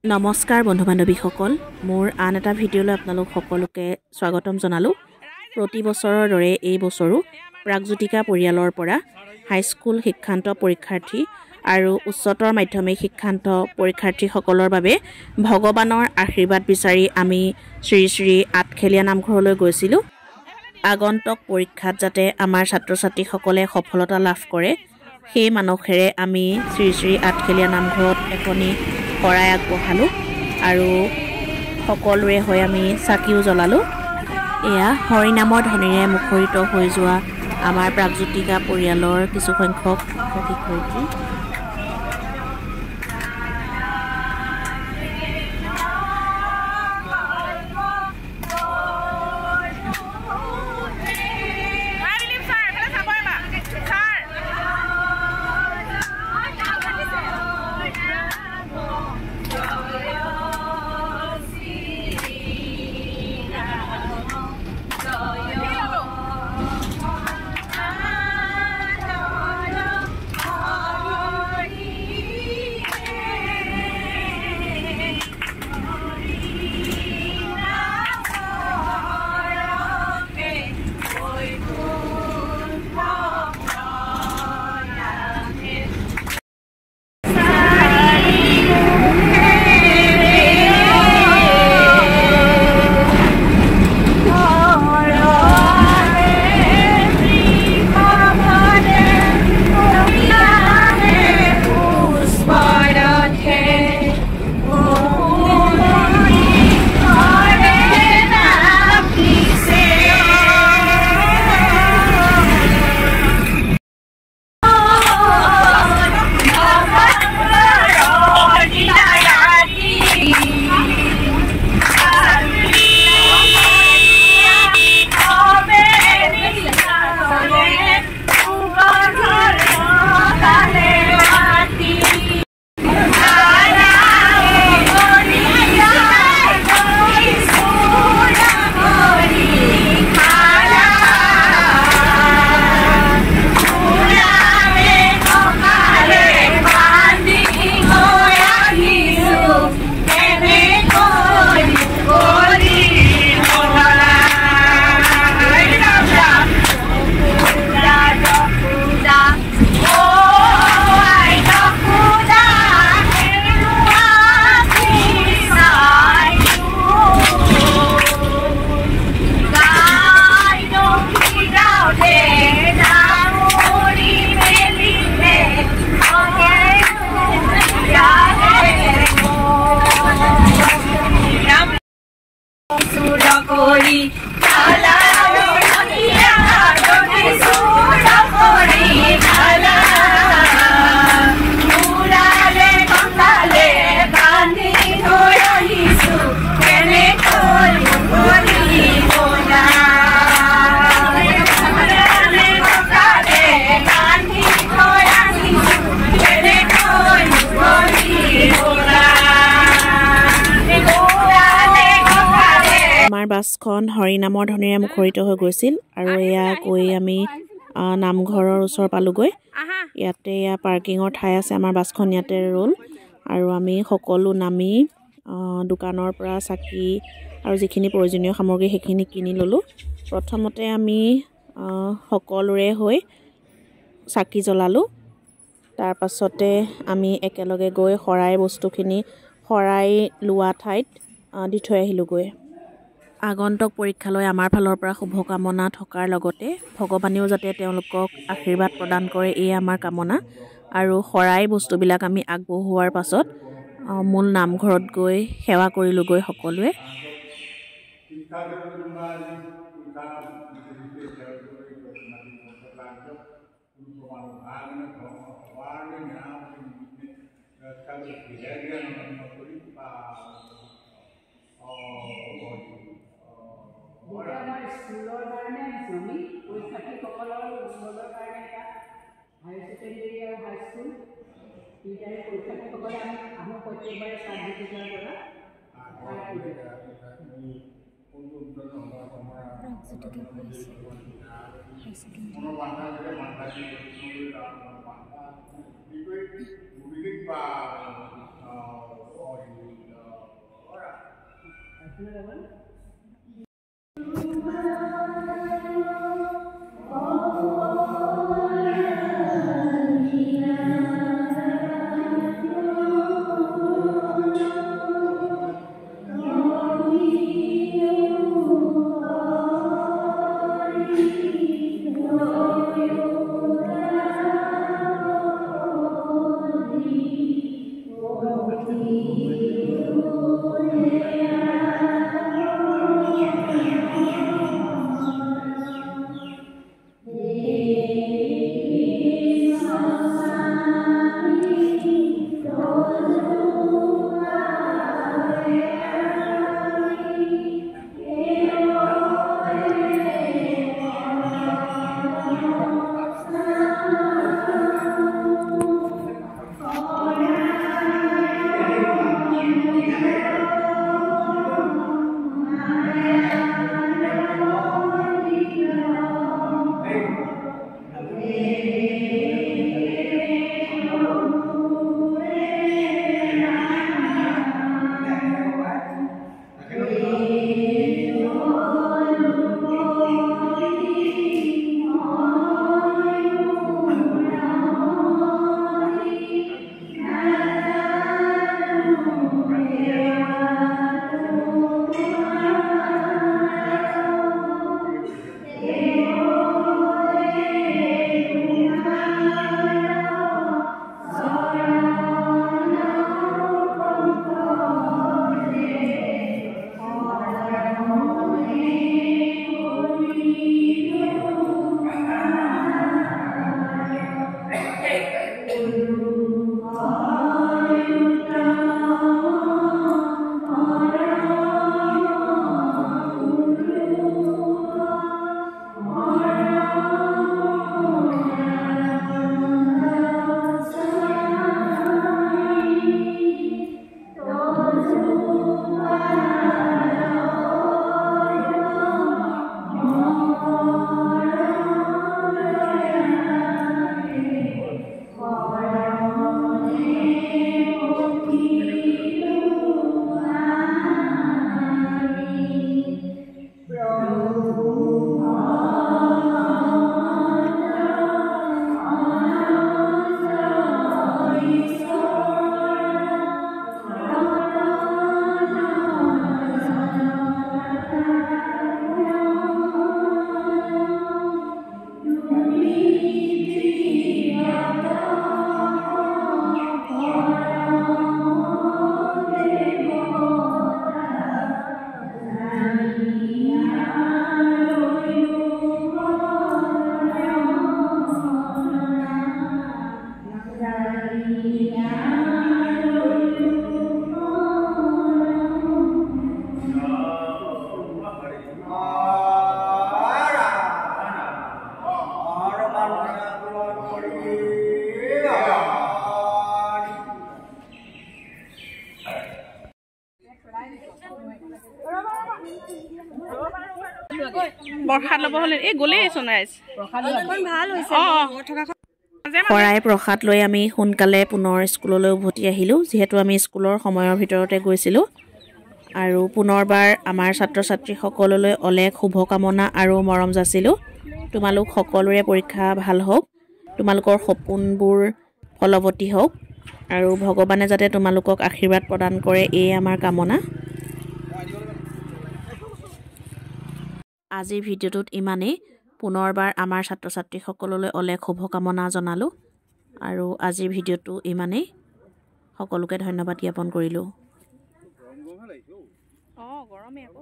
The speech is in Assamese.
নমস্কাৰ বন্ধু বান্ধৱীসকল, মোৰ আন এটা ভিডিঅ'লৈ আপোনালোক সকলোকে স্বাগতম জনালোঁ। প্ৰতি বছৰৰ দৰে এই বছৰো প্ৰাগজ্যোতিকা পৰিয়ালৰ পৰা হাইস্কুল শিক্ষান্ত পৰীক্ষাৰ্থী আৰু উচ্চতৰ মাধ্যমিক শিক্ষান্ত পৰীক্ষাৰ্থীসকলৰ বাবে ভগৱানৰ আশীৰ্বাদ বিচাৰি আমি শ্ৰী শ্ৰী আঠখেলীয়া নামঘৰলৈ গৈছিলোঁ। আগন্তুক পৰীক্ষাত যাতে আমাৰ ছাত্ৰ ছাত্ৰীসকলে সফলতা লাভ কৰে, সেই মানসেৰে আমি শ্ৰী শ্ৰী আঠখেলীয়া নামঘৰত এখনি শৰাই আগবঢ়ালোঁ আৰু সকলোৰে হৈ আমি চাকিও জ্বলালোঁ। এয়া হৰিনামৰ ধ্বনিৰে মুখৰিত হৈ যোৱা আমাৰ প্ৰাগজ্যোতিকা পৰিয়ালৰ কিছুসংখ্যক শিক্ষক শিক্ষয়িত্ৰী। বাছখন হৰিনামৰ ধ্বনিৰে মুখৰিত হৈ গৈছিল আৰু এয়া গৈ আমি নামঘৰৰ ওচৰ পালোগৈ। ইয়াতে এয়া পাৰ্কিঙৰ ঠাই আছে, আমাৰ বাছখন ইয়াতে ৰ'ল আৰু আমি সকলো নামি দোকানৰ পৰা চাকি আৰু যিখিনি প্ৰয়োজনীয় সামগ্ৰী সেইখিনি কিনি ল'লোঁ। প্ৰথমতে আমি সকলোৰে হৈ চাকি জ্বলালোঁ। তাৰ পাছতে আমি একেলগে গৈ শৰাই বস্তুখিনি শৰাই লোৱা ঠাইত দি থৈ আহিলোঁগৈ। আগন্তুক পৰীক্ষালৈ আমাৰ ফালৰ পৰা শুভকামনা থকাৰ লগতে ভগৱানেও যাতে তেওঁলোকক আশীৰ্বাদ প্ৰদান কৰে, এই আমাৰ কামনা। আৰু শৰাই বস্তুবিলাক আমি আগবঢ়োৱাৰ পাছত মূল নামঘৰত গৈ সেৱা কৰিলোঁগৈ সকলোৱে। আমাৰ স্কুলৰ কাৰণে আহিছোঁ আমি পৰীক্ষাৰ্থীসকলৰ মংগলৰ কাৰণে এটা হায়াৰ ছেকেণ্ডেৰী আৰু হাইস্কুল দুইটাৰে পৰীক্ষাৰ্থীসকলে আমি আহোঁ প্ৰত্যেকবাৰে প্ৰাগজ্যোতিকাৰ পৰা প্ৰসাদ ল'ব হ'লে এই গ'লেই চোনাইছ শৰাই প্ৰসাদ লৈ আমি সোনকালে পুনৰ স্কুললৈ উভতি আহিলোঁ, যিহেতু আমি স্কুলৰ সময়ৰ ভিতৰতে গৈছিলোঁ। আৰু পুনৰবাৰ আমাৰ ছাত্ৰ ছাত্ৰীসকললৈ অলেখ শুভকামনা আৰু মৰম যাচিলোঁ। তোমালোক সকলোৰে পৰীক্ষা ভাল হওক, তোমালোকৰ সপোনবোৰ ফলৱতী হওক আৰু ভগৱানে যাতে তোমালোকক আশীৰ্বাদ প্ৰদান কৰে, এই আমাৰ কামনা। আজিৰ ভিডিঅ'টোত ইমানেই। পুনৰবাৰ আমাৰ ছাত্ৰ ছাত্ৰীসকললৈ অলেখ শুভকামনা জনালোঁ আৰু আজিৰ ভিডিঅ'টো ইমানেই। সকলোকে ধন্যবাদ জ্ঞাপন কৰিলোঁ। গৰমে আকৌ